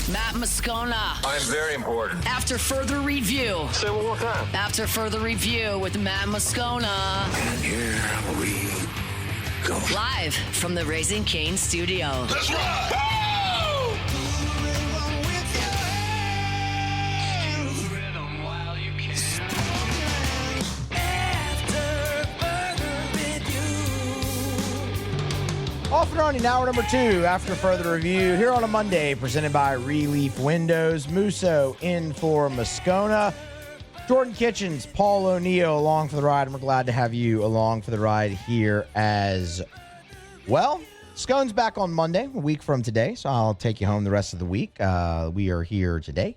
Matt Moscona. I'm very important. After further review. Say it one more time. After further review with Matt Moscona. And here we go. Live from the Raising Cane studio. Let's ride! Off and running, hour number 2 after further review here on a Monday, presented by Relief Windows. Muso in for Moscona. Jordan Kitchens, Paul O'Neill along for the ride, and we're glad to have you along for the ride here as well. Scone's back on Monday, a week from today, so I'll take you home the rest of the week. We are here today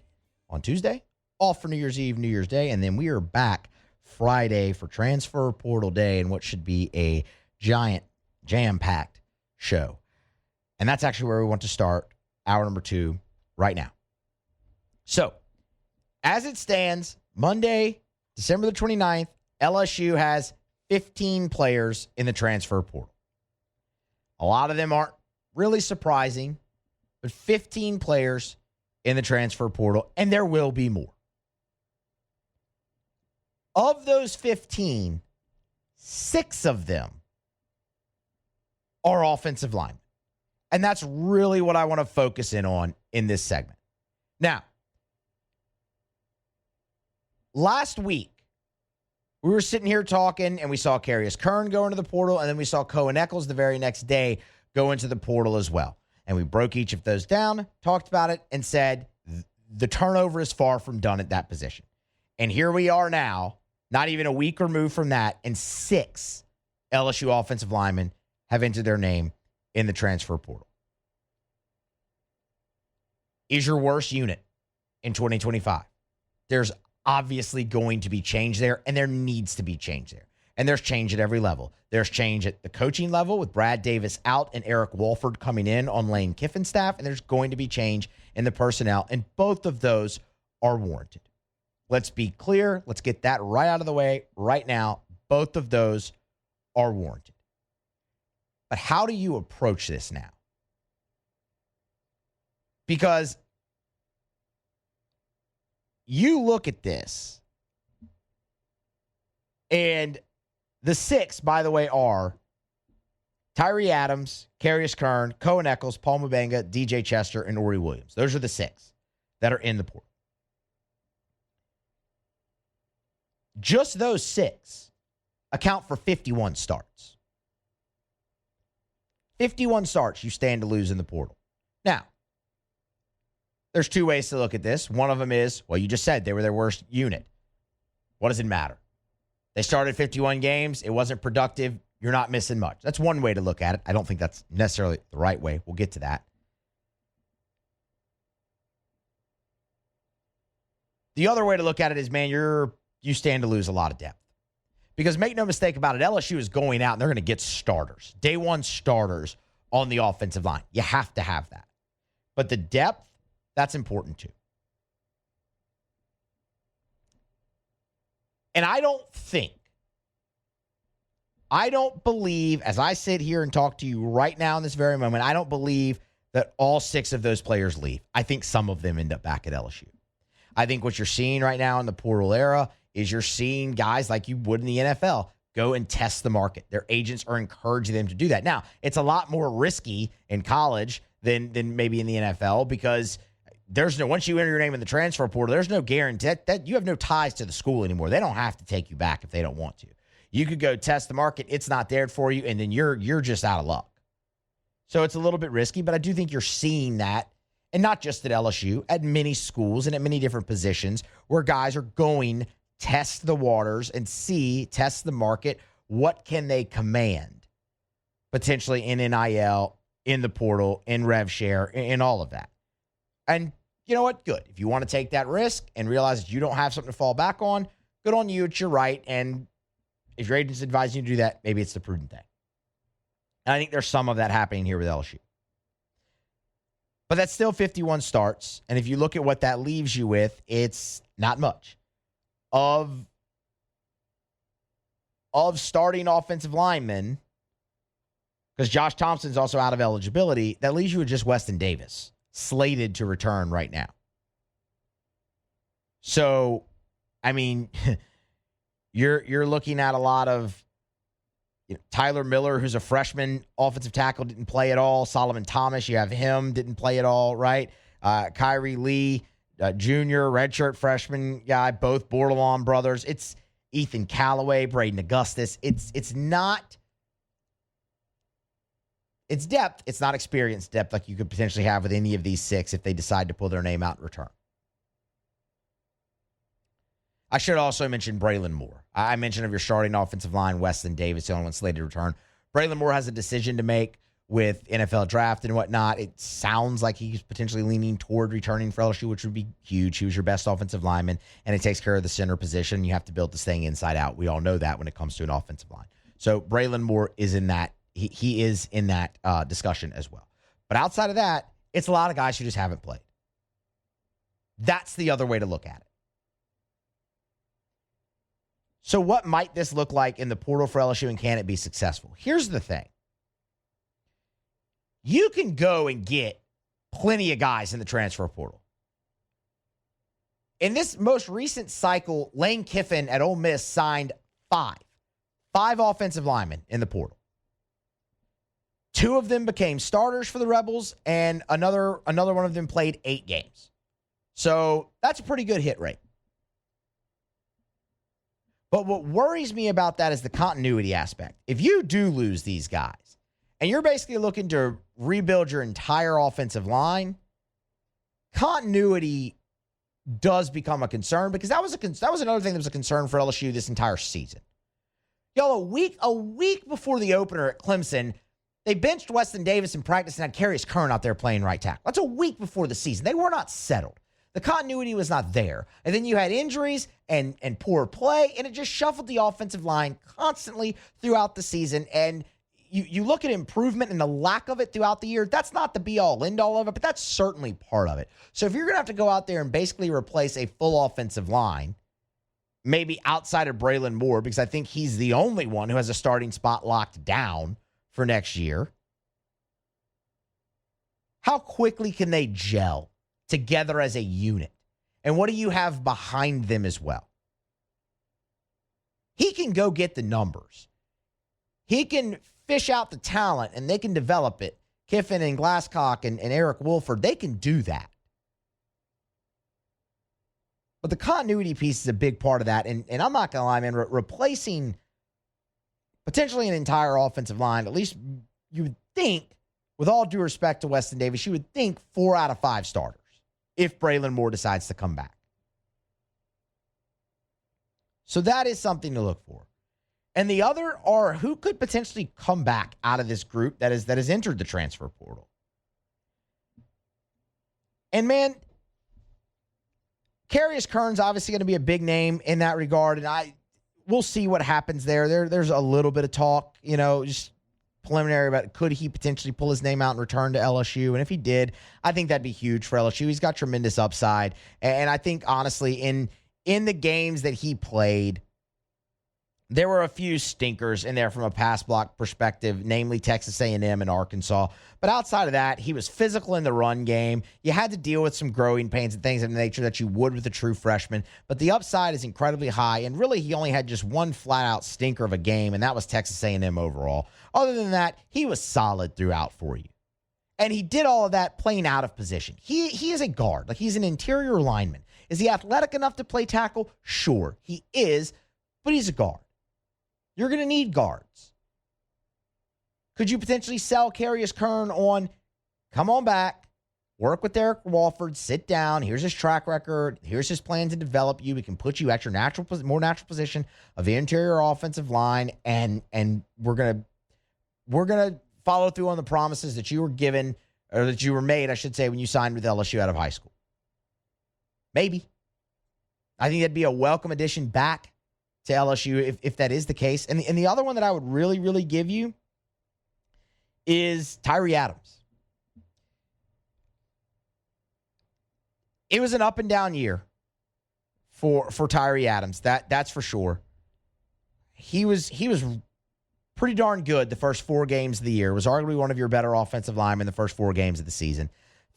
on Tuesday, off for New Year's Eve, New Year's Day, and then we are back Friday for Transfer Portal Day and what should be a giant, jam-packed show. And that's actually where we want to start hour number 2 right now. So, as it stands, Monday, December the 29th, LSU has 15 players in the transfer portal. A lot of them aren't really surprising, but 15 players in the transfer portal, and there will be more. Of those 15, 6 of them are offensive linemen. And that's really what I want to focus in on in this segment. Now, last week, we were sitting here talking, and we saw Carius Kern go into the portal, and then we saw Cohen Eccles the very next day go into the portal as well. And we broke each of those down, talked about it, and said the turnover is far from done at that position. And here we are now, not even a week removed from that, and 6 LSU offensive linemen have entered their name in the transfer portal. Is your worst unit in 2025? There's obviously going to be change there, and there needs to be change there. And there's change at every level. There's change at the coaching level with Brad Davis out and Eric Walford coming in on Lane Kiffin's staff, and there's going to be change in the personnel, and both of those are warranted. Let's be clear. Let's get that right out of the way right now. Both of those are warranted. But how do you approach this now? Because you look at this, and the 6, by the way, are Tyree Adams, Carius Kern, Cohen Eccles, Paul Mubenga, DJ Chester, and Ori Williams. Those are the 6 that are in the portal. Just those 6 account for 51 starts. 51 starts you stand to lose in the portal. Now, there's 2 ways to look at this. One of them is, well, you just said they were their worst unit. What does it matter? They started 51 games. It wasn't productive. You're not missing much. That's one way to look at it. I don't think that's necessarily the right way. We'll get to that. The other way to look at it is, man, you stand to lose a lot of depth. Because make no mistake about it, LSU is going out and they're going to get starters. Day 1 starters on the offensive line. You have to have that. But the depth, that's important too. And I don't believe, as I sit here and talk to you right now in this very moment, I don't believe that all 6 of those players leave. I think some of them end up back at LSU. I think what you're seeing right now in the portal era is you're seeing guys like you would in the NFL go and test the market. Their agents are encouraging them to do that. Now, it's a lot more risky in college than maybe in the NFL because once you enter your name in the transfer portal, there's no guarantee that you have no ties to the school anymore. They don't have to take you back if they don't want to. You could go test the market. It's not there for you, and then you're just out of luck. So it's a little bit risky, but I do think you're seeing that, and not just at LSU, at many schools and at many different positions where guys are going test the waters and test the market. What can they command potentially in NIL, in the portal, in rev share, in all of that? And you know what? Good. If you want to take that risk and realize that you don't have something to fall back on, good on you. It's your right. And if your agent's advising you to do that, maybe it's the prudent thing. And I think there's some of that happening here with LSU. But that's still 51 starts. And if you look at what that leaves you with, it's not much. Of starting offensive linemen, because Josh Thompson's also out of eligibility, that leaves you with just Weston Davis slated to return right now. So, I mean, you're looking at a lot of Tyler Miller, who's a freshman offensive tackle, didn't play at all. Solomon Thomas, you have him, didn't play at all, right? Kyrie Lee, junior, redshirt freshman guy, both Bordelon brothers. It's Ethan Callaway, Braden Augustus. It's depth. It's not experience depth like you could potentially have with any of these six if they decide to pull their name out in return. I should also mention Braylon Moore. I mentioned of your starting offensive line, Weston Davis, the only one slated to return. Braylon Moore has a decision to make with NFL draft and whatnot. It sounds like he's potentially leaning toward returning for LSU, which would be huge. He was your best offensive lineman, and it takes care of the center position. You have to build this thing inside out. We all know that when it comes to an offensive line. So Braylon Moore is in that. He is in that discussion as well. But outside of that, it's a lot of guys who just haven't played. That's the other way to look at it. So what might this look like in the portal for LSU, and can it be successful? Here's the thing. You can go and get plenty of guys in the transfer portal. In this most recent cycle, Lane Kiffin at Ole Miss signed five offensive linemen in the portal. 2 of them became starters for the Rebels, and another one of them played 8 games. So that's a pretty good hit rate. But what worries me about that is the continuity aspect. If you do lose these guys, and you're basically looking to rebuild your entire offensive line, continuity does become a concern, because that was another thing that was a concern for LSU this entire season. Y'all, a week before the opener at Clemson, they benched Weston Davis in practice and had Carius Kern out there playing right tackle. That's a week before the season. They were not settled. The continuity was not there. And then you had injuries and poor play, and it just shuffled the offensive line constantly throughout the season. And you look at improvement and the lack of it throughout the year, that's not the be-all, end-all of it, but that's certainly part of it. So if you're going to have to go out there and basically replace a full offensive line, maybe outside of Braylon Moore, because I think he's the only one who has a starting spot locked down for next year, how quickly can they gel together as a unit? And what do you have behind them as well? He can go get the numbers. He can fish out the talent, and they can develop it. Kiffin and Glasscock and Eric Wolford, they can do that. But the continuity piece is a big part of that. And I'm not going to lie, man, replacing potentially an entire offensive line, at least you would think, with all due respect to Weston Davis, you would think 4 out of 5 starters if Braylon Moore decides to come back. So that is something to look for. And the other are who could potentially come back out of this group that has entered the transfer portal. And man, Carius Kern's obviously going to be a big name in that regard, and we'll see what happens there. There's a little bit of talk, just preliminary about could he potentially pull his name out and return to LSU. And if he did, I think that'd be huge for LSU. He's got tremendous upside. And I think, honestly, in the games that he played, there were a few stinkers in there from a pass block perspective, namely Texas A&M and Arkansas. But outside of that, he was physical in the run game. You had to deal with some growing pains and things of the nature that you would with a true freshman. But the upside is incredibly high. And really, he only had just one flat-out stinker of a game, and that was Texas A&M overall. Other than that, he was solid throughout for you. And he did all of that playing out of position. He is a guard. Like, he's an interior lineman. Is he athletic enough to play tackle? Sure, he is, but he's a guard. You're going to need guards. Could you potentially sell Carius Kern on, come on back, work with Eric Walford, sit down, here's his track record, here's his plan to develop you, we can put you at your more natural position of the interior offensive line, and we're going to follow through on the promises that you were given, or that you were made, I should say, when you signed with LSU out of high school. Maybe. I think that'd be a welcome addition back to LSU if that is the case. And the other one that I would really, really give you is Tyree Adams. It was an up and down year for Tyree Adams. That's for sure. He was pretty darn good the first 4 games of the year. Was arguably one of your better offensive linemen the first 4 games of the season.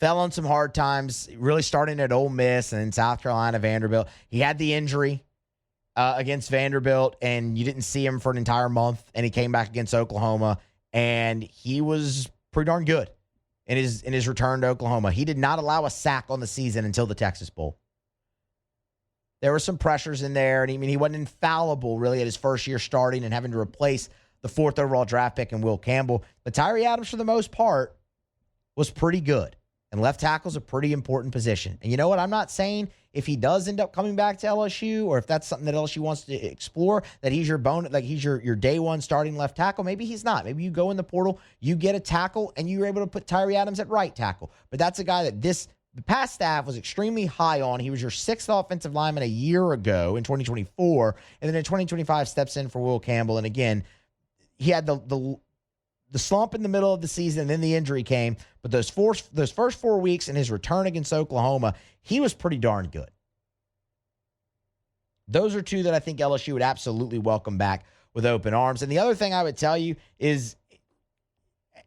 Fell on some hard times, really starting at Ole Miss and then South Carolina, Vanderbilt. He had the injury against Vanderbilt, and you didn't see him for an entire month, and he came back against Oklahoma, and he was pretty darn good in his return to Oklahoma. He did not allow a sack on the season until the Texas Bowl. There were some pressures in there, and he wasn't infallible really at his first year starting and having to replace the 4th overall draft pick and Will Campbell. But Tyree Adams, for the most part, was pretty good. And left tackle is a pretty important position. And you know what? I'm not saying if he does end up coming back to LSU, or if that's something that LSU wants to explore, that he's your he's your day one starting left tackle. Maybe he's not. Maybe you go in the portal, you get a tackle, and you're able to put Tyree Adams at right tackle. But that's a guy that the past staff was extremely high on. He was your 6th offensive lineman a year ago in 2024, and then in 2025 steps in for Will Campbell. And again, he had the slump in the middle of the season, and then the injury came. But those first 4 weeks in his return against Oklahoma, he was pretty darn good. Those are two that I think LSU would absolutely welcome back with open arms. And the other thing I would tell you is,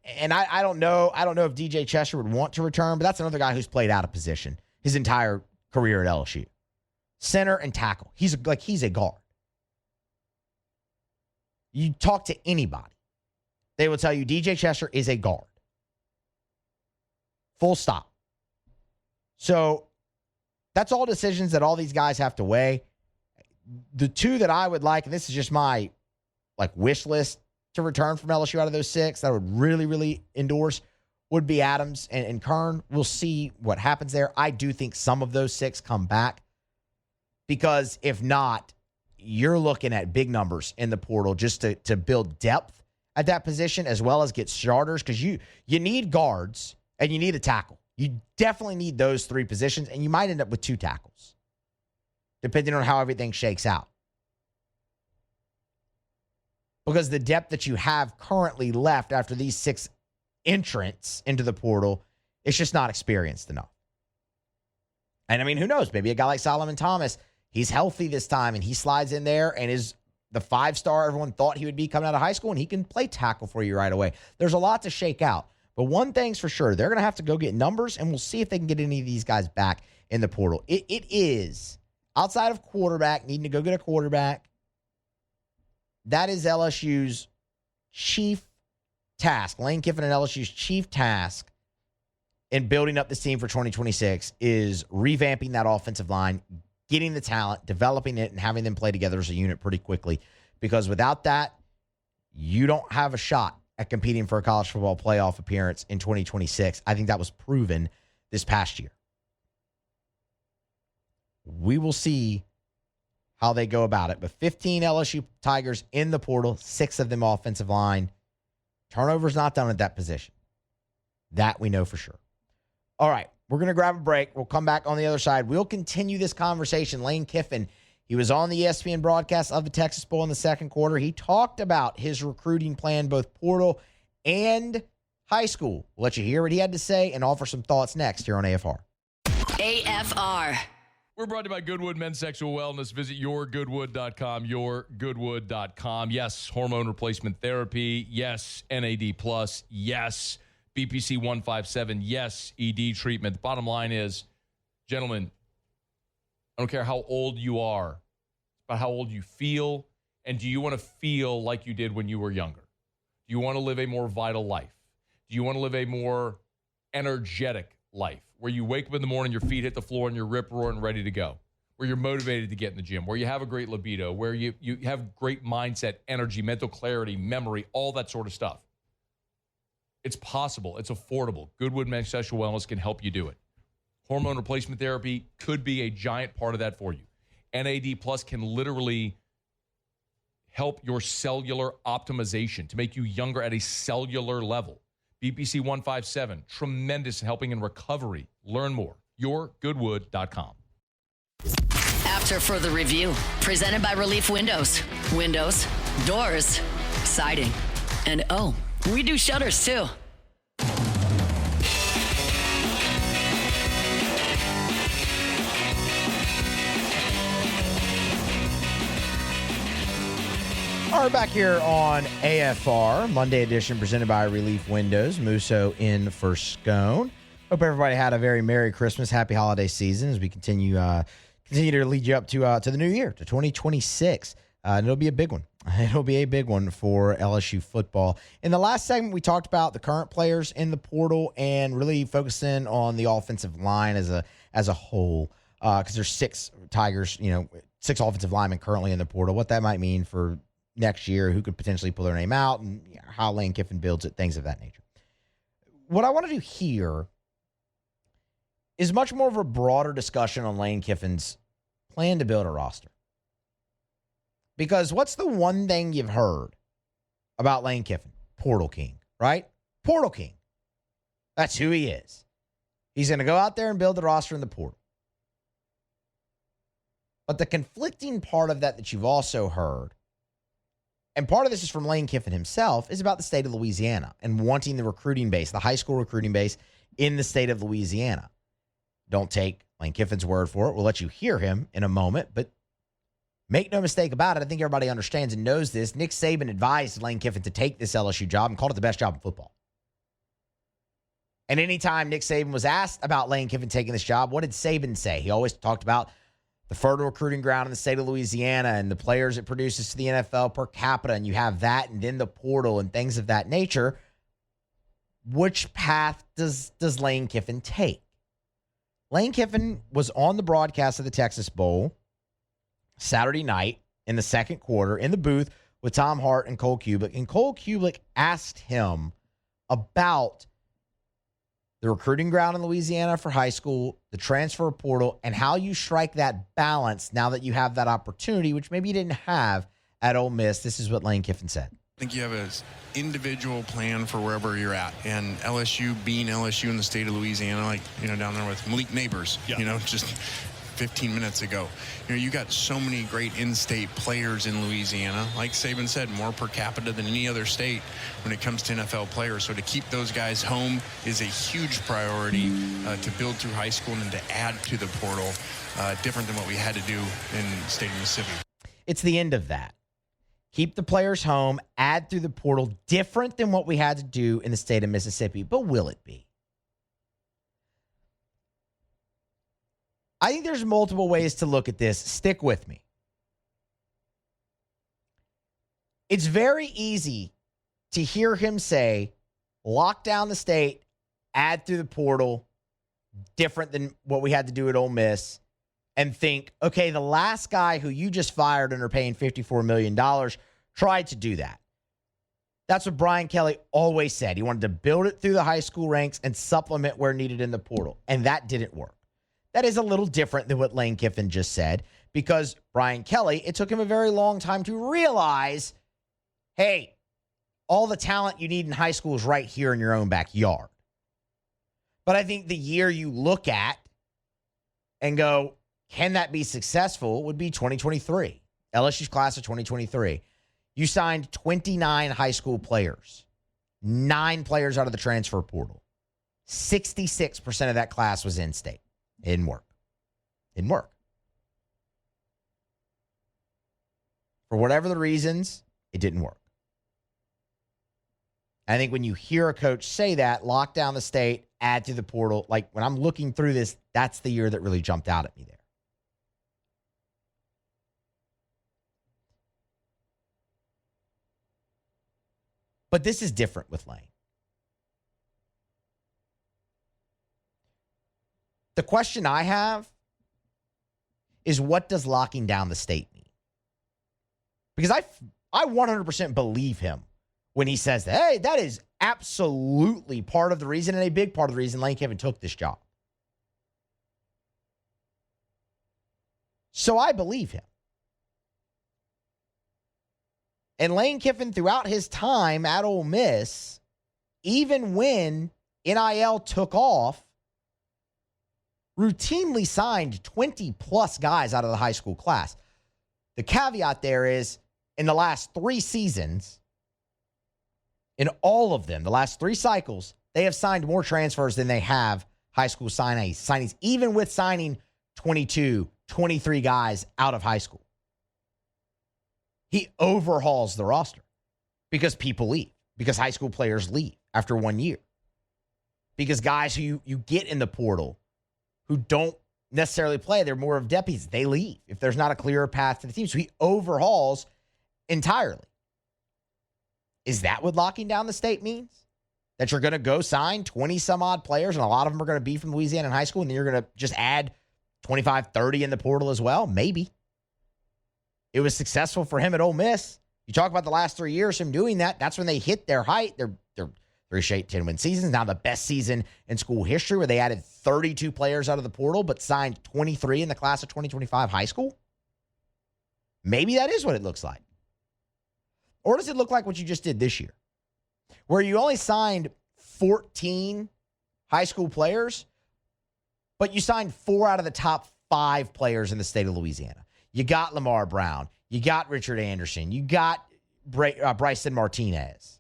and I don't know if DJ Chester would want to return, but that's another guy who's played out of position his entire career at LSU. Center and tackle. He's a guard. You talk to anybody, they will tell you DJ Chester is a guard. Full stop. So that's all decisions that all these guys have to weigh. The two that I would like, and this is just my wish list to return from LSU out of those 6 that I would really, really endorse, would be Adams and Kern. We'll see what happens there. I do think some of those 6 come back, because if not, you're looking at big numbers in the portal just to build depth at that position, as well as get starters, because you need guards and you need a tackle. You definitely need those 3 positions, and you might end up with 2 tackles, depending on how everything shakes out. Because the depth that you have currently left after these 6 entrants into the portal, it's just not experienced enough. And who knows? Maybe a guy like Solomon Thomas, he's healthy this time, and he slides in there and is the 5-star everyone thought he would be coming out of high school, and he can play tackle for you right away. There's a lot to shake out. But one thing's for sure, they're going to have to go get numbers, and we'll see if they can get any of these guys back in the portal. It is, outside of quarterback, needing to go get a quarterback, that is LSU's chief task. Lane Kiffin and LSU's chief task in building up this team for 2026 is revamping that offensive line, getting the talent, developing it, and having them play together as a unit pretty quickly. Because without that, you don't have a shot at competing for a college football playoff appearance in 2026. I think that was proven this past year. We will see how they go about it. But 15 LSU Tigers in the portal, 6 of them offensive line. Turnover's not done at that position. That we know for sure. All right, we're going to grab a break. We'll come back on the other side. We'll continue this conversation. Lane Kiffin, he was on the ESPN broadcast of the Texas Bowl in the second quarter. He talked about his recruiting plan, both portal and high school. We'll let you hear what he had to say and offer some thoughts next here on AFR. AFR. We're brought to you by Goodwood Men's Sexual Wellness. Visit yourgoodwood.com, yourgoodwood.com. Yes, hormone replacement therapy. Yes, NAD+. Yes, BPC 157. Yes, ED treatment. The bottom line is, gentlemen, I don't care how old you are. It's about how old you feel, and do you want to feel like you did when you were younger? Do you want to live a more vital life? Do you want to live a more energetic life, where you wake up in the morning, your feet hit the floor, and you're rip-roaring ready to go, where you're motivated to get in the gym, where you have a great libido, where you have great mindset, energy, mental clarity, memory, all that sort of stuff? It's possible. It's affordable. Goodwood Men's Sexual Wellness can help you do it. Hormone replacement therapy could be a giant part of that for you. NAD Plus can literally help your cellular optimization to make you younger at a cellular level. BPC 157, tremendous helping in recovery. Learn more. yourgoodwood.com. After further review, presented by Relief Windows. Windows, doors, siding, and oh, we do shutters too. All right, back here on AFR, Monday edition, presented by Relief Windows. Muso in for Scone. Hope everybody had a very Merry Christmas, Happy Holiday season as we continue to lead you up to the new year, to 2026. And it'll be a big one. It'll be a big one for LSU football. In the last segment, we talked about the current players in the portal and really focusing on the offensive line as a whole, because there's 6 Tigers, 6 offensive linemen currently in the portal. What that might mean for next year, who could potentially pull their name out, and how Lane Kiffin builds it, things of that nature. What I want to do here is much more of a broader discussion on Lane Kiffin's plan to build a roster. Because what's the one thing you've heard about Lane Kiffin? Portal King, right? Portal King. That's who he is. He's going to go out there and build the roster in the portal. But the conflicting part of that you've also heard, and part of this is from Lane Kiffin himself, is about the state of Louisiana and wanting the recruiting base, the high school recruiting base in the state of Louisiana. Don't take Lane Kiffin's word for it. We'll let you hear him in a moment, but make no mistake about it. I think everybody understands and knows this. Nick Saban advised Lane Kiffin to take this LSU job and called it the best job in football. And anytime Nick Saban was asked about Lane Kiffin taking this job, what did Saban say? He always talked about the fertile recruiting ground in the state of Louisiana and the players it produces to the NFL per capita, and you have that and then the portal and things of that nature. Which path does Lane Kiffin take? Lane Kiffin was on the broadcast of the Texas Bowl Saturday night in the second quarter in the booth with Tom Hart and Cole Kubick. And Cole Kubick asked him about the recruiting ground in Louisiana for high school, the transfer portal, and how you strike that balance now that you have that opportunity, which maybe you didn't have at Ole Miss. This is what Lane Kiffin said. I think you have an individual plan for wherever you're at. And LSU being LSU in the state of Louisiana, down there with Malik Neighbors, just 15 minutes ago. You got so many great in-state players in Louisiana. Like Saban said, more per capita than any other state when it comes to NFL players. So to keep those guys home is a huge priority to build through high school and to add to the portal, different than what we had to do in the state of Mississippi. It's the end of that. Keep the players home, add through the portal, different than what we had to do in the state of Mississippi. But will it be? I think there's multiple ways to look at this. Stick with me. It's very easy to hear him say, lock down the state, add through the portal, different than what we had to do at Ole Miss, and think, okay, the last guy who you just fired and are paying $54 million tried to do that. That's what Brian Kelly always said. He wanted to build it through the high school ranks and supplement where needed in the portal, and that didn't work. That is a little different than what Lane Kiffin just said, because Brian Kelly, it took him a very long time to realize, hey, all the talent you need in high school is right here in your own backyard. But I think the year you look at and go, can that be successful, would be 2023. LSU's class of 2023. You signed 29 high school players, 9 players out of the transfer portal. 66% of that class was in-state. It didn't work. Didn't work. For whatever the reasons, it didn't work. I think when you hear a coach say that, lock down the state, add to the portal, like when I'm looking through this, that's the year that really jumped out at me there. But this is different with Lane. The question I have is, what does locking down the state mean? Because I 100% believe him when he says that, hey, that is absolutely part of the reason and a big part of the reason Lane Kiffin took this job. So I believe him. And Lane Kiffin, throughout his time at Ole Miss, even when NIL took off, routinely signed 20-plus guys out of the high school class. The caveat there is, in the last 3 seasons, in all of them, the last 3 cycles, they have signed more transfers than they have high school signings, even with signing 22, 23 guys out of high school. He overhauls the roster because people leave, because high school players leave after 1 year. Because guys who you get in the portal who don't necessarily play, they're more of deputies. They leave if there's not a clearer path to the team. So he overhauls entirely. Is that what locking down the state means? That you're going to go sign 20-some-odd players, and a lot of them are going to be from Louisiana in high school, and then you're going to just add 25, 30 in the portal as well? Maybe. It was successful for him at Ole Miss. You talk about the last 3 years, him doing that, that's when they hit their height. They're 3 straight 10-win seasons. Now the best season in school history where they added 32 players out of the portal but signed 23 in the class of 2025 high school. Maybe that is what it looks like. Or does it look like what you just did this year, where you only signed 14 high school players, but you signed 4 out of the top 5 players in the state of Louisiana? You got Lamar Brown. You got Richard Anderson. You got Bryson Martinez.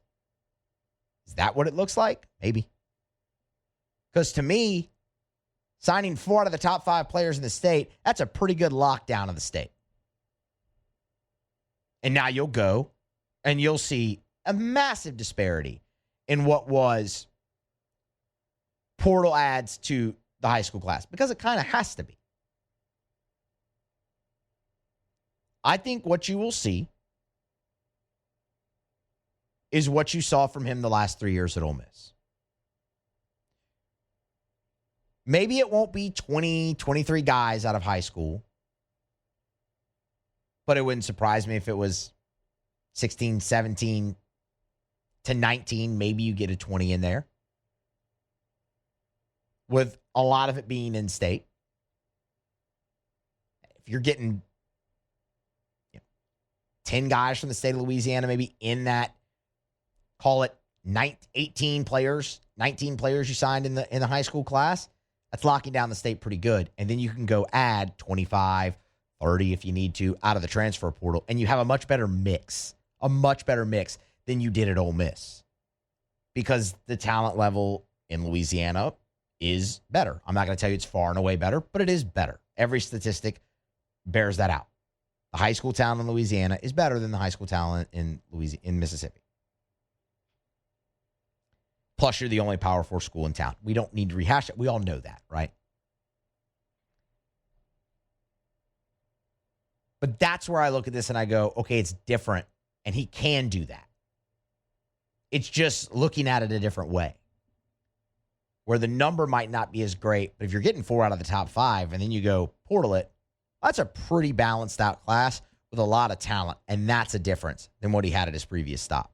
Is that what it looks like? Maybe. Because to me, signing 4 out of the top 5 players in the state, that's a pretty good lockdown of the state. And now you'll go and you'll see a massive disparity in what was portal adds to the high school class, because it kind of has to be. I think what you will see is what you saw from him the last 3 years at Ole Miss. Maybe it won't be 20, 23 guys out of high school, but it wouldn't surprise me if it was 16, 17 to 19. Maybe you get a 20 in there, with a lot of it being in state. If you're getting 10 guys from the state of Louisiana, maybe in that, call it 18 players, 19 players you signed in the high school class, that's locking down the state pretty good. And then you can go add 25, 30 if you need to out of the transfer portal, and you have a much better mix than you did at Ole Miss, because the talent level in Louisiana is better. I'm not going to tell you it's far and away better, but it is better. Every statistic bears that out. The high school talent in Louisiana is better than the high school talent in Mississippi. Plus, you're the only Power 4 school in town. We don't need to rehash it. We all know that, right? But that's where I look at this and I go, okay, it's different, and he can do that. It's just looking at it a different way, where the number might not be as great, but if you're getting 4 out of the top 5 and then you go portal it, that's a pretty balanced out class with a lot of talent, and that's a difference than what he had at his previous stop.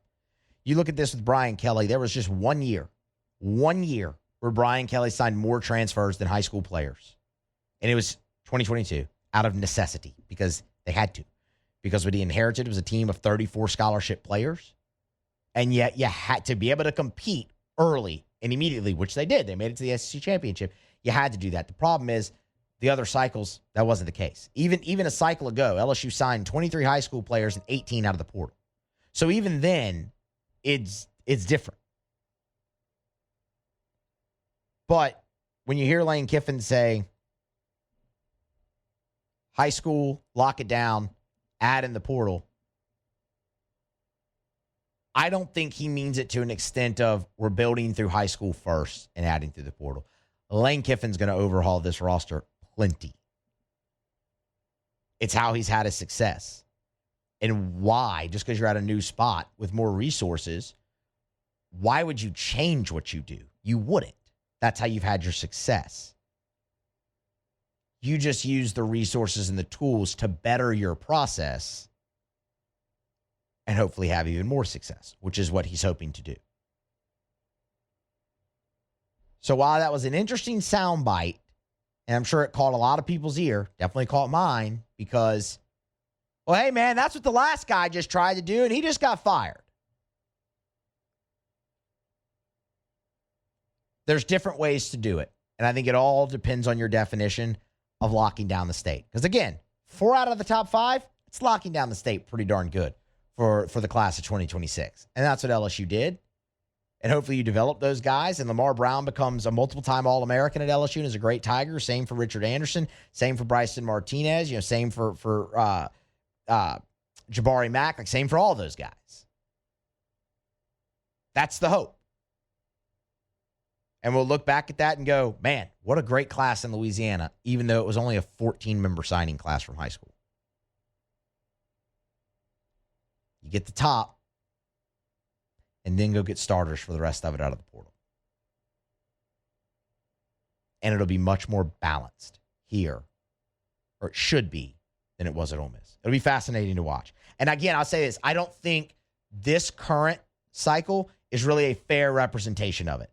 You look at this with Brian Kelly, there was just 1 year where Brian Kelly signed more transfers than high school players. And it was 2022, out of necessity, because they had to. Because what he inherited was a team of 34 scholarship players, and yet you had to be able to compete early and immediately, which they did. They made it to the SEC championship. You had to do that. The problem is, the other cycles, that wasn't the case. Even a cycle ago, LSU signed 23 high school players and 18 out of the portal. So even then, it's different. But when you hear Lane Kiffin say, high school, lock it down, add in the portal, I don't think he means it to an extent of we're building through high school first and adding through the portal. Lane Kiffin's going to overhaul this roster plenty. It's how he's had his success. And why, just because you're at a new spot with more resources, why would you change what you do? You wouldn't. That's how you've had your success. You just use the resources and the tools to better your process and hopefully have even more success, which is what he's hoping to do. So while that was an interesting soundbite, and I'm sure it caught a lot of people's ear, definitely caught mine, because, well, hey, man, that's what the last guy just tried to do, and he just got fired. There's different ways to do it, and I think it all depends on your definition of locking down the state. Because, again, 4 out of the top 5, it's locking down the state pretty darn good for the class of 2026. And that's what LSU did. And hopefully you develop those guys, and Lamar Brown becomes a multiple-time All-American at LSU and is a great Tiger. Same for Richard Anderson. Same for Bryson Martinez. Same for Jabari Mack. Like, same for all those guys. That's the hope. And we'll look back at that and go, man, what a great class in Louisiana, even though it was only a 14-member signing class from high school. You get the top, and then go get starters for the rest of it out of the portal. And it'll be much more balanced here, or it should be, than it was at Ole Miss. It'll be fascinating to watch. And again, I'll say this. I don't think this current cycle is really a fair representation of it.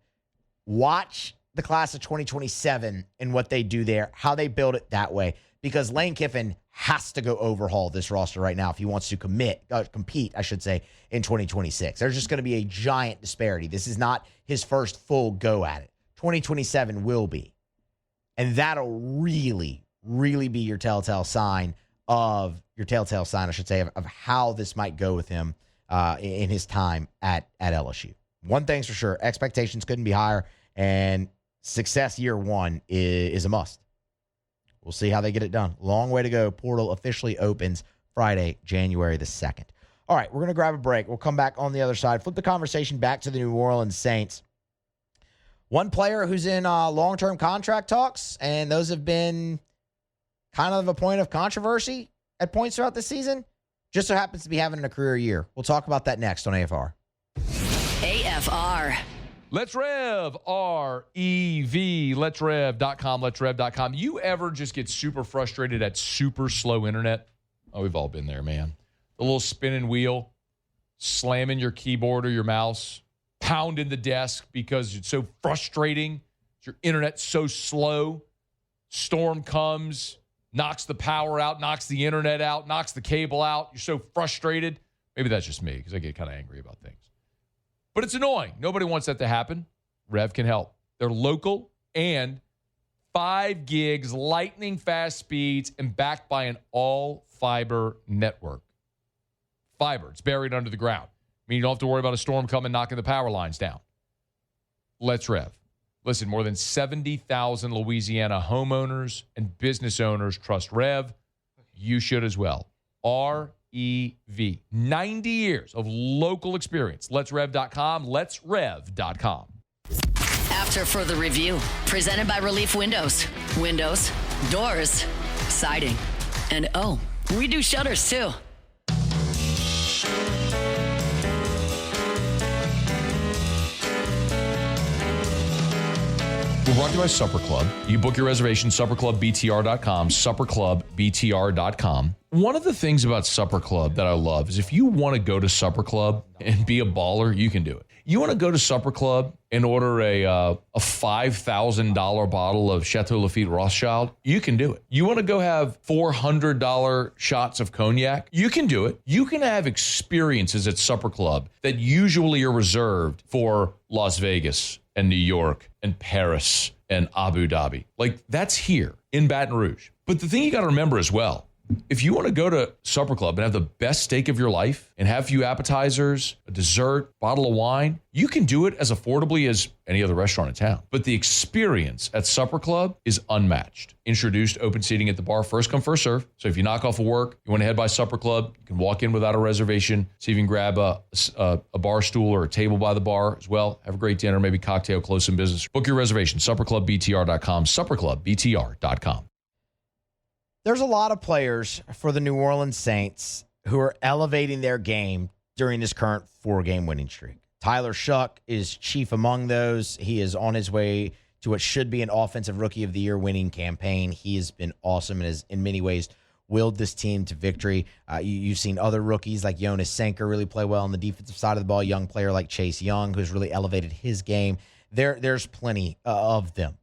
Watch the class of 2027 and what they do there, how they build it that way, because Lane Kiffin has to go overhaul this roster right now if he wants to compete, I should say, in 2026. There's just going to be a giant disparity. This is not his first full go at it. 2027 will be. And that'll really, really be your telltale sign, I should say, of how this might go with him in his time at LSU. One thing's for sure, expectations couldn't be higher, and success year one is a must. We'll see how they get it done. Long way to go. Portal officially opens Friday, January the 2nd. All right, we're going to grab a break. We'll come back on the other side, flip the conversation back to the New Orleans Saints. One player who's in long-term contract talks, and those have been kind of a point of controversy at points throughout the season, just so happens to be having a career year. We'll talk about that next on AFR. AFR. Let's Rev, R-E-V, letsrev.com, letsrev.com. You ever just get super frustrated at super slow internet? Oh, we've all been there, man. The little spinning wheel, slamming your keyboard or your mouse, pounding the desk because it's so frustrating. Your internet's so slow. Storm comes, knocks the power out, knocks the internet out, knocks the cable out. You're so frustrated. Maybe that's just me because I get kind of angry about things. But it's annoying. Nobody wants that to happen. Rev can help. They're local and 5 gigs, lightning fast speeds, and backed by an all-fiber network. Fiber. It's buried under the ground. I mean, you don't have to worry about a storm coming, knocking the power lines down. Let's Rev. Listen, more than 70,000 Louisiana homeowners and business owners trust Rev. You should as well. R-E-V. 90 years of local experience. Let'sRev.com. Let'sRev.com. After further review, presented by Relief Windows. Windows, doors, siding. And oh, we do shutters too. We're brought to you by Supper Club. You can book your reservation, supperclubbtr.com, supperclubbtr.com. One of the things about Supper Club that I love is if you want to go to Supper Club and be a baller, you can do it. You want to go to Supper Club and order a $5,000 bottle of Chateau Lafite Rothschild, you can do it. You want to go have $400 shots of cognac, you can do it. You can have experiences at Supper Club that usually are reserved for Las Vegas and New York and Paris and Abu Dhabi. Like, that's here in Baton Rouge. But the thing you got to remember as well, if you want to go to Supper Club and have the best steak of your life and have a few appetizers, a dessert, bottle of wine, you can do it as affordably as any other restaurant in town. But the experience at Supper Club is unmatched. Introduced open seating at the bar, first come, first serve. So if you knock off of work, you want to head by Supper Club, you can walk in without a reservation, see if you can grab a bar stool or a table by the bar as well. Have a great dinner, maybe cocktail, close some business. Book your reservation, supperclubbtr.com, supperclubbtr.com. There's a lot of players for the New Orleans Saints who are elevating their game during this current 4-game winning streak. Tyler Shuck is chief among those. He is on his way to what should be an Offensive Rookie of the Year winning campaign. He has been awesome and has, in many ways, willed this team to victory. You've seen other rookies like Jonas Sanker really play well on the defensive side of the ball. Young player like Chase Young, who's really elevated his game. There's plenty of them.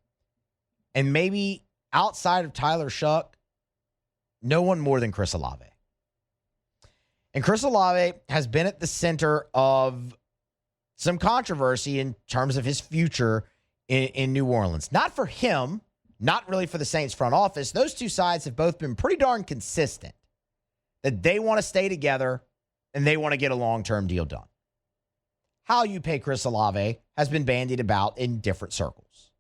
And maybe outside of Tyler Shuck, no one more than Chris Olave. And Chris Olave has been at the center of some controversy in terms of his future in New Orleans. Not for him, not really for the Saints front office. Those two sides have both been pretty darn consistent that they want to stay together and they want to get a long-term deal done. How you pay Chris Olave has been bandied about in different circles.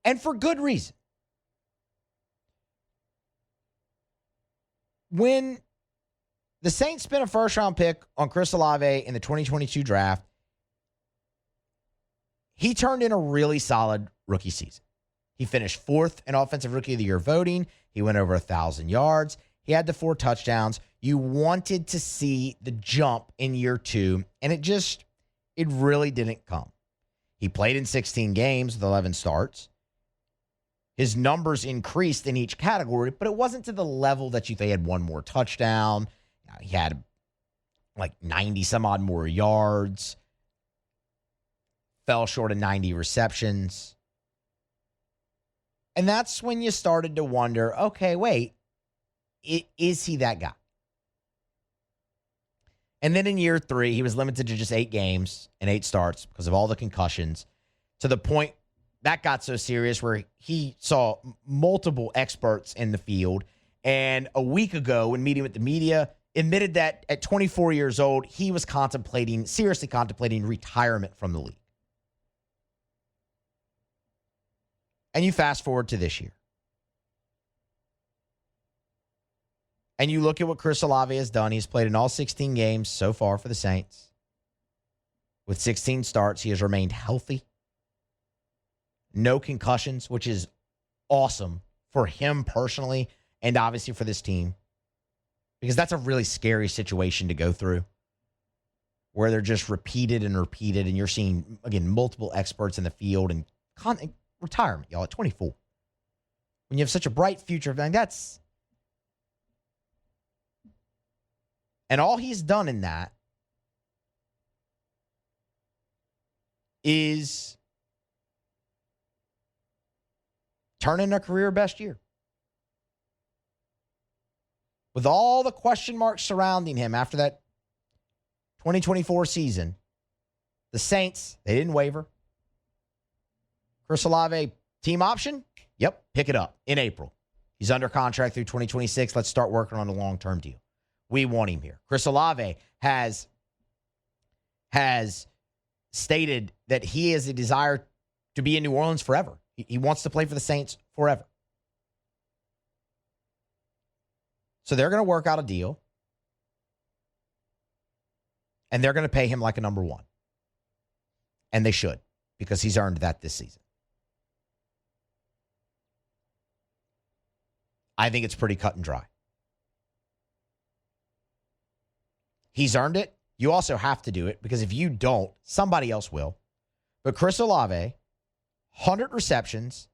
And for good reason. When the Saints spent a first-round pick on Chris Olave in the 2022 draft, he turned in a really solid rookie season. He finished 4th in Offensive Rookie of the Year voting. He went over 1,000 yards. He had the 4 touchdowns. You wanted to see the jump in year 2, and it really didn't come. He played in 16 games with 11 starts. His numbers increased in each category, but it wasn't to the level that they had one more touchdown. He had like 90 some odd more yards. Fell short of 90 receptions. And that's when you started to wonder, okay, wait, is he that guy? And then in year 3, he was limited to just 8 games and 8 starts because of all the concussions, to the point that got so serious where he saw multiple experts in the field. And a week ago, when meeting with the media, admitted that at 24 years old, he was seriously contemplating retirement from the league. And you fast forward to this year. And you look at what Chris Olave has done. He's played in all 16 games so far for the Saints. With 16 starts, he has remained healthy. No concussions, which is awesome for him personally and obviously for this team. Because that's a really scary situation to go through, where they're just repeated, and you're seeing, again, multiple experts in the field and retirement, y'all, at 24. When you have such a bright future, that's... And all he's done in that is turn in a career best year. With all the question marks surrounding him after that 2024 season, the Saints, they didn't waver. Chris Olave, team option? Yep, pick it up in April. He's under contract through 2026. Let's start working on a long-term deal. We want him here. Chris Olave has stated that he has a desire to be in New Orleans forever. He wants to play for the Saints forever. So they're going to work out a deal, and they're going to pay him like a number 1. And they should, because he's earned that this season. I think it's pretty cut and dry. He's earned it. You also have to do it, because if you don't, somebody else will. But Chris Olave, 100 receptions,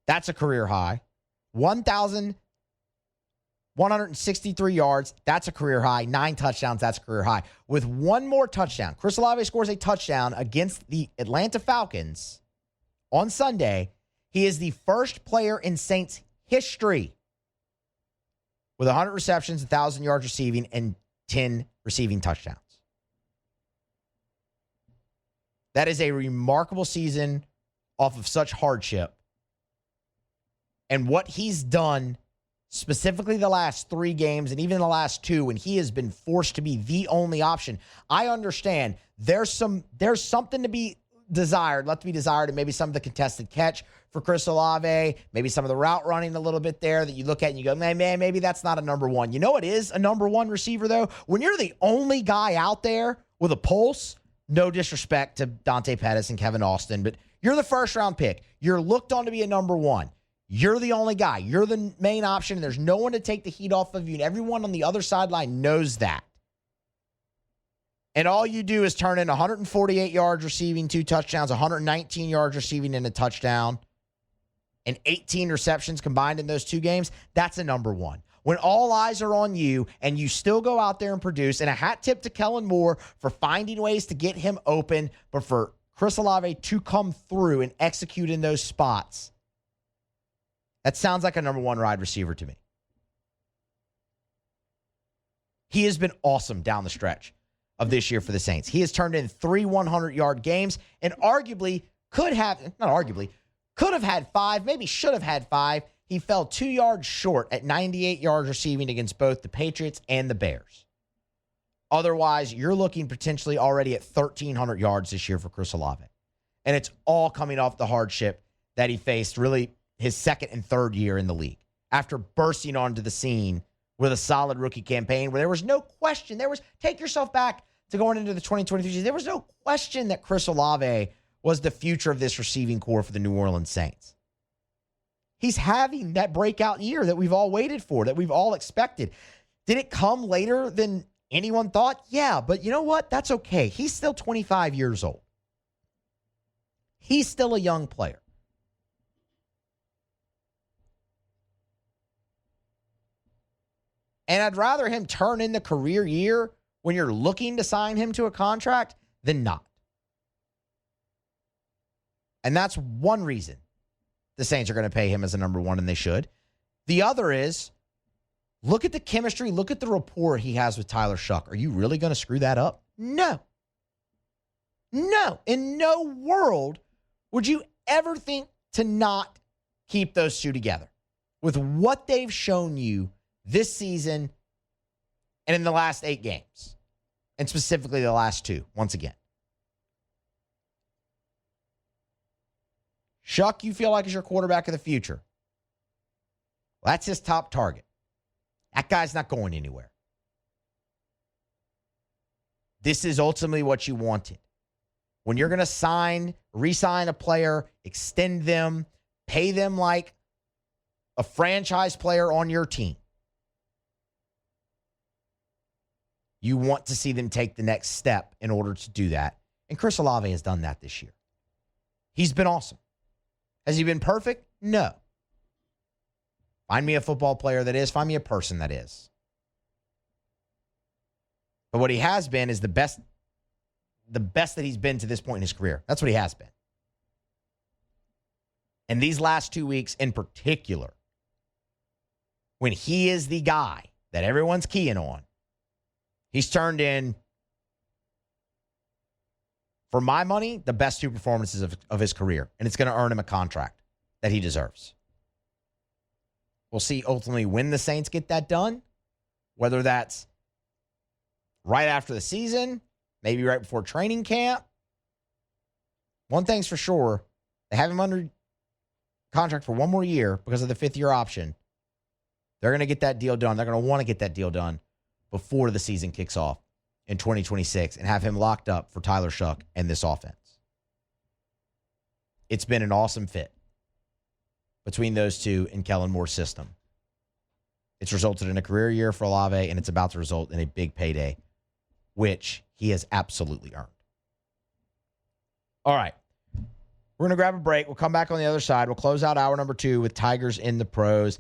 that's a career high. 1,163 yards, that's a career high. 9 touchdowns, that's a career high. With one more touchdown, Chris Olave scores a touchdown against the Atlanta Falcons on Sunday. He is the first player in Saints history with 100 receptions, 1,000 yards receiving, and 10 receiving touchdowns. That is a remarkable season off of such hardship. And what he's done, specifically the last 3 games and even the last 2, when he has been forced to be the only option. I understand there's something to be desired, left to be desired, and maybe some of the contested catch for Chris Olave, maybe some of the route running a little bit there that you look at and you go, man, maybe that's not a number 1. You know what is a number 1 receiver, though? When you're the only guy out there with a pulse, no disrespect to Dante Pettis and Kevin Austin, but you're the first-round pick. You're looked on to be a number 1. You're the only guy. You're the main option. There's no one to take the heat off of you, and everyone on the other sideline knows that. And all you do is turn in 148 yards receiving, 2 touchdowns, 119 yards receiving and a touchdown, and 18 receptions combined in those 2 games. That's a number 1. When all eyes are on you and you still go out there and produce, and a hat tip to Kellen Moore for finding ways to get him open, but for Chris Olave to come through and execute in those spots, that sounds like a number 1 wide receiver to me. He has been awesome down the stretch of this year for the Saints. He has turned in 3 100-yard games and could have had 5, maybe should have had 5. He fell 2 yards short at 98 yards receiving against both the Patriots and the Bears. Otherwise, you're looking potentially already at 1,300 yards this year for Chris Olave. And it's all coming off the hardship that he faced really his second and third year in the league, after bursting onto the scene with a solid rookie campaign where there was no question. Take yourself back to going into the 2023 season. There was no question that Chris Olave was the future of this receiving core for the New Orleans Saints. He's having that breakout year that we've all waited for, that we've all expected. Did it come later than anyone thought? Yeah, but you know what? That's okay. He's still 25 years old. He's still a young player. And I'd rather him turn in the career year when you're looking to sign him to a contract than not. And that's one reason the Saints are going to pay him as a number one, and they should. The other is, look at the chemistry, look at the rapport he has with Tyler Shuck. Are you really going to screw that up? No. No. In no world would you ever think to not keep those two together. With what they've shown you this season and in the last 8 games, and specifically the last 2, once again. Shuck, you feel like is your quarterback of the future. Well, that's his top target. That guy's not going anywhere. This is ultimately what you wanted. When you're going to re-sign a player, extend them, pay them like a franchise player on your team, you want to see them take the next step in order to do that. And Chris Olave has done that this year. He's been awesome. Has he been perfect? No. Find me a football player that is. Find me a person that is. But what he has been is the best that he's been to this point in his career. That's what he has been. And these last 2 weeks in particular, when he is the guy that everyone's keying on, he's turned in, for my money, the best 2 performances of his career. And it's going to earn him a contract that he deserves. We'll see ultimately when the Saints get that done, whether that's right after the season, maybe right before training camp. One thing's for sure, they have him under contract for 1 more year because of the 5th-year option. They're going to get that deal done. They're going to want to get that deal done before the season kicks off in 2026 and have him locked up for Tyler Shuck and this offense. It's been an awesome fit between those two in Kellen Moore's system. It's resulted in a career year for Olave, and it's about to result in a big payday, which he has absolutely earned. All right. We're going to grab a break. We'll come back on the other side. We'll close out hour number 2 with Tigers in the Pros.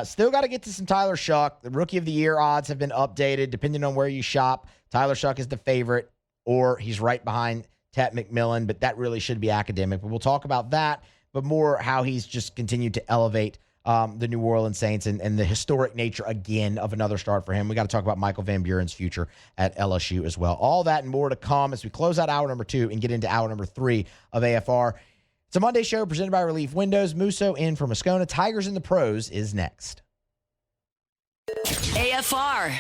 Still got to get to some Tyler Shuck. The Rookie of the Year odds have been updated. Depending on where you shop, Tyler Shuck is the favorite, or he's right behind Tet McMillan, but that really should be academic. But we'll talk about that, but more how he's just continued to elevate the New Orleans Saints and the historic nature, again, of another start for him. We got to talk about Michael Van Buren's future at LSU as well. All that and more to come as we close out hour number 2 and get into hour number 3 of AFR. It's a Monday show presented by Relief Windows. Muso in from Moscona. Tigers in the Pros is next. AFR.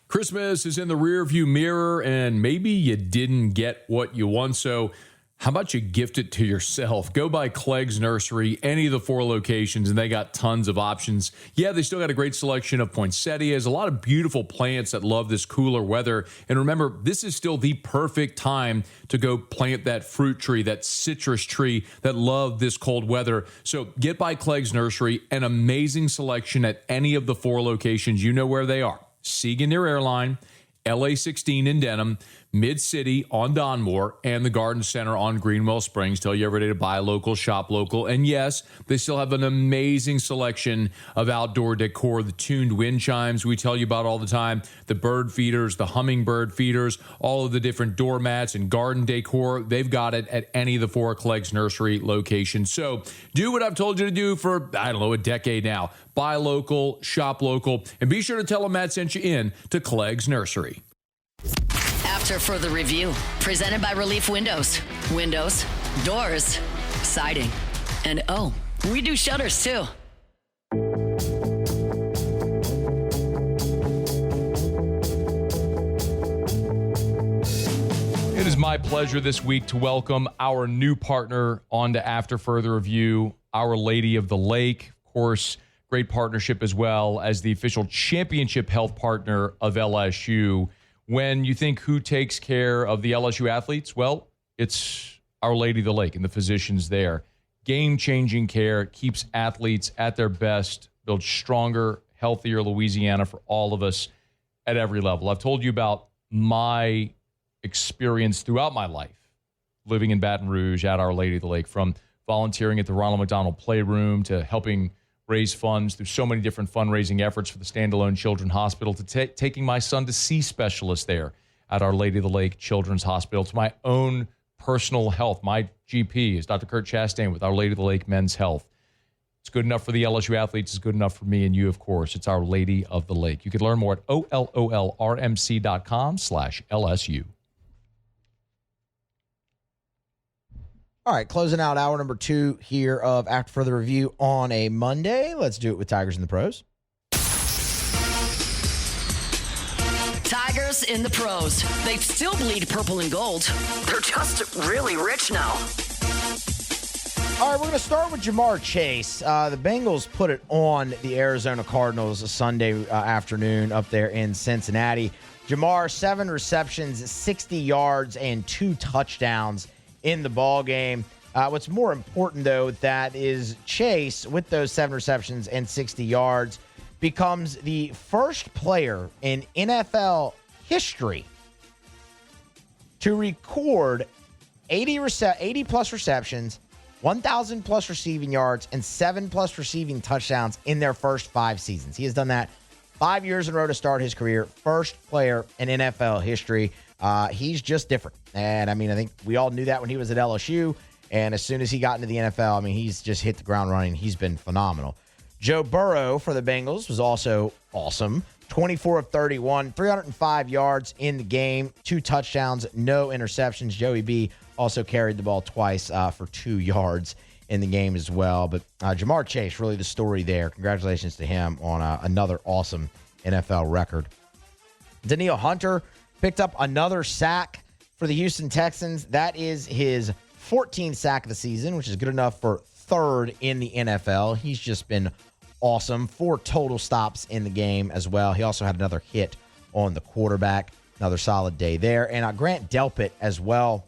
Christmas is in the rearview mirror, and maybe you didn't get what you want, so how about you gift it to yourself? Go by Clegg's Nursery, any of the 4 locations, and they got tons of options. Yeah, they still got a great selection of poinsettias, a lot of beautiful plants that love this cooler weather. And remember, this is still the perfect time to go plant that fruit tree, that citrus tree that love this cold weather. So get by Clegg's Nursery, an amazing selection at any of the 4 locations. You know where they are. Sieg near Airline, LA 16 in Denham, Mid-City on Donmore, and the Garden Center on Greenwell Springs. Tell you every day to buy local, shop local. And yes, they still have an amazing selection of outdoor decor, the tuned wind chimes we tell you about all the time, the bird feeders, the hummingbird feeders, all of the different doormats and garden decor. They've got it at any of the 4 Clegg's Nursery locations. So do what I've told you to do for, a decade now. Buy local, shop local, and be sure to tell them Matt sent you in to Clegg's Nursery. After further review, presented by Relief Windows. Windows, doors, siding, and we do shutters too. It is my pleasure this week to welcome our new partner on to After Further Review, Our Lady of the Lake. Of course, great partnership as well as the official championship health partner of LSU. When you think who takes care of the LSU athletes, well, it's Our Lady of the Lake and the physicians there. Game-changing care, keeps athletes at their best, builds stronger, healthier Louisiana for all of us at every level. I've told you about my experience throughout my life living in Baton Rouge at Our Lady of the Lake, from volunteering at the Ronald McDonald Playroom to helping raise funds through so many different fundraising efforts for the standalone Children's Hospital to taking my son to see specialists there at Our Lady of the Lake Children's Hospital, to my own personal health. My GP is Dr. Kurt Chastain with Our Lady of the Lake Men's Health. It's good enough for the LSU athletes. It's good enough for me and you, of course. It's Our Lady of the Lake. You can learn more at ololrmc.com/LSU. All right, closing out hour number 2 here of After Further Review on a Monday. Let's do it with Tigers in the Pros. Tigers in the pros. They still bleed purple and gold. They're just really rich now. All right, we're going to start with Jamar Chase. The Bengals put it on the Arizona Cardinals a Sunday afternoon up there in Cincinnati. Jamar, 7 receptions, 60 yards, and 2 touchdowns in the ball game. What's more important, though, that is Chase, with those 7 receptions and 60 yards, becomes the first player in NFL history to record 80-plus receptions, 1,000-plus receiving yards, and 7-plus receiving touchdowns in their first 5 seasons. He has done that 5 years in a row to start his career. First player in NFL history. He's just different. And, I mean, I think we all knew that when he was at LSU. And as soon as he got into the NFL, I mean, he's just hit the ground running. He's been phenomenal. Joe Burrow for the Bengals was also awesome. 24 of 31, 305 yards in the game, 2 touchdowns, no interceptions. Joey B also carried the ball twice for 2 yards in the game as well. But Jamar Chase, really the story there. Congratulations to him on another awesome NFL record. Danielle Hunter picked up another sack for the Houston Texans. That is his 14th sack of the season, which is good enough for 3rd in the NFL. He's just been awesome. 4 total stops in the game as well. He also had another hit on the quarterback. Another solid day there. And Grant Delpit as well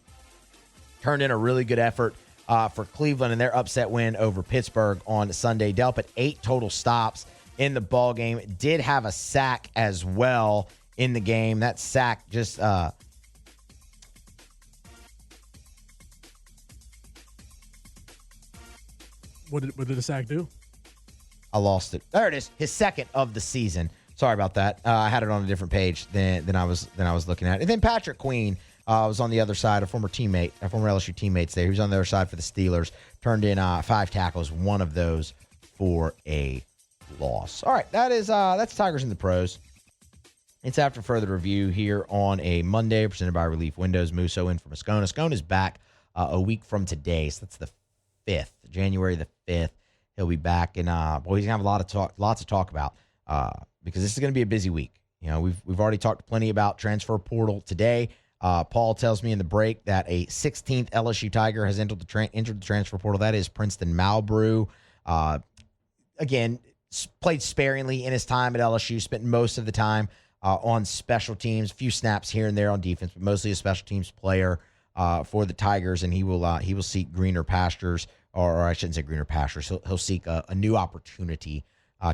turned in a really good effort for Cleveland in their upset win over Pittsburgh on Sunday. Delpit, 8 total stops in the ball game. Did have a sack as well in the game. That sack just What did the sack do? I lost it. There it is. His 2nd of the season. Sorry about that. I had it on a different page than I was looking at. And then Patrick Queen was on the other side, a former LSU teammates there. He was on the other side for the Steelers. Turned in 5 tackles, 1 of those for a loss. All right, that's Tigers in the Pros. It's After Further Review here on a Monday, presented by Relief Windows. Muso in for Moscona. Moscona's back a week from today, so that's the 5th, January the 5th. He'll be back, and boy, he's gonna have lots to talk about because this is gonna be a busy week. You know, we've already talked plenty about transfer portal today. Paul tells me in the break that a 16th LSU Tiger has entered the transfer portal. That is Princeton Malbrew. Again, played sparingly in his time at LSU. Spent most of the time on special teams, a few snaps here and there on defense, but mostly a special teams player for the Tigers. And he will seek greener pastures. Or I shouldn't say greener pastures. He'll seek a new opportunity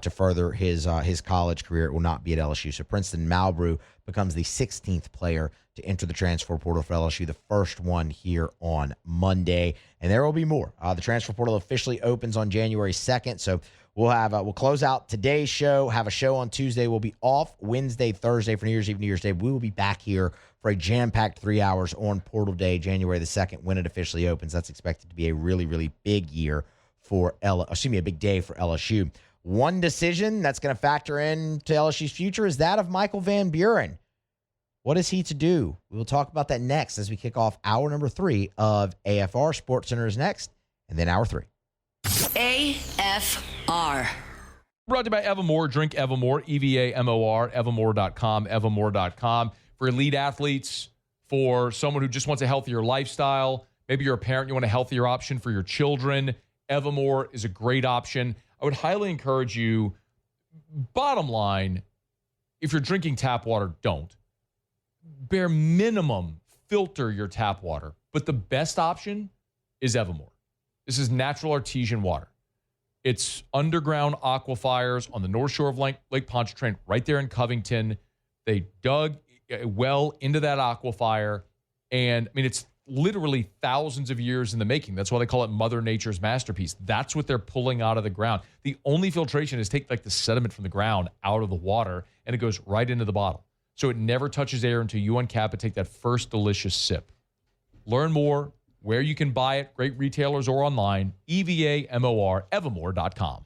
to further his college career. It will not be at LSU. So Princeton Malbrew becomes the 16th player to enter the transfer portal for LSU, the first one here on Monday. And there will be more. The transfer portal officially opens on January 2nd. So we'll close out today's show, have a show on Tuesday. We'll be off Wednesday, Thursday for New Year's Eve, New Year's Day. We will be back here for a jam-packed 3 hours on Portal Day, January the 2nd, when it officially opens. That's expected to be a really, really big year for a big day for LSU. One decision that's going to factor into LSU's future is that of Michael Van Buren. What is he to do? We will talk about that next as we kick off hour number 3 of AFR. Sports Center is next, and then hour 3. AFR. Brought to you by Evermore. Drink Evermore, EVAMOR, evermore.com, evermore.com. For elite athletes, for someone who just wants a healthier lifestyle. Maybe you're a parent, you want a healthier option for your children. Evermore is a great option. I would highly encourage you, bottom line, if you're drinking tap water, don't. Bare minimum, filter your tap water. But the best option is Evermore. This is natural artesian water. It's underground aquifers on the north shore of Lake Pontchartrain, right there in Covington. They dug a well into that aquifer, and I mean, it's literally thousands of years in the making. That's why they call it Mother Nature's masterpiece. That's what they're pulling out of the ground. The only filtration is take like the sediment from the ground out of the water, and it goes right into the bottle. So it never touches air until you uncap it, take that first delicious sip. Learn more where you can buy it, great retailers or online, EVAMOR, Evermore.com.